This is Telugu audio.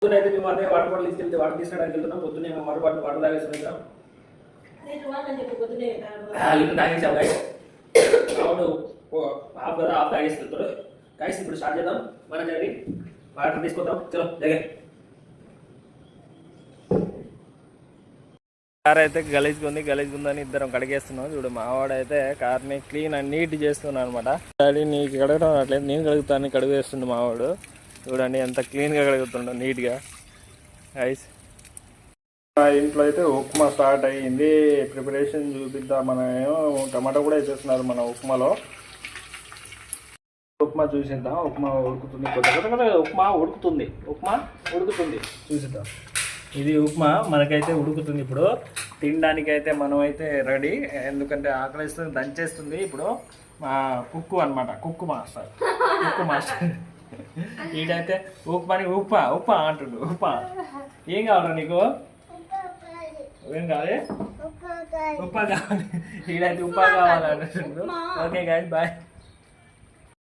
పొద్దున అయితే మేము అన్నయ్య వాటర్ బాటిల్ తీసుకెళ్తే వాటర్ తీసుకోవడానికి వెళ్తున్నాం. పొద్దున్నే మేము వాటర్ తాగేస్తున్నాం. తాగేసాం గైస్. అవును, హాఫ్ తాగేస్తుంటాడు గైస్. ఇప్పుడు స్టార్ట్ చేద్దాం మన జర్నీ. వాటర్ తీసుకుందాం. చలో దగ్గర. కార్ అయితే గలీజ్గా ఉందని ఇద్దరం కడిగేస్తున్నాం. చూడు మావాడైతే కార్ని క్లీన్ అండ్ నీట్ చేస్తున్నాను అనమాట. డాడీ నీకు కడగడం అట్లేదు, నేను కడుగుతాను కడుగేస్తుండే మావాడు. చూడండి ఎంత క్లీన్గా కడుగుతుండో నీట్గా గైస్. ఇంట్లో అయితే ఉప్మా స్టార్ట్ అయ్యింది. ప్రిపరేషన్ చూపిద్దాం. మన టమాటా కూడా వేసేస్తున్నారు మన ఉప్మాలో. ఉప్మా చూసిద్దాం. ఉప్మా ఉడుకుతుంది, కొత్త ఉప్మా ఉడుకుతుంది చూసిద్దాం. ఇది ఉప్మా మనకైతే ఉడుకుతుంది. ఇప్పుడు తినడానికి అయితే మనం అయితే రెడీ. ఎందుకంటే ఆకలిస్తుంది, దంచేస్తుంది. ఇప్పుడు మా కుక్కు అనమాట, కుక్కు మాస్టర్. ఈడైతే ఉప్మాని ఉప్ప అంటుండు. ఏం కావాలా నీకు? ఏం కావాలి? ఉప్ప కావాలి. ఈడైతే ఉప్ప కావాలంటుండు. Okay guys bye.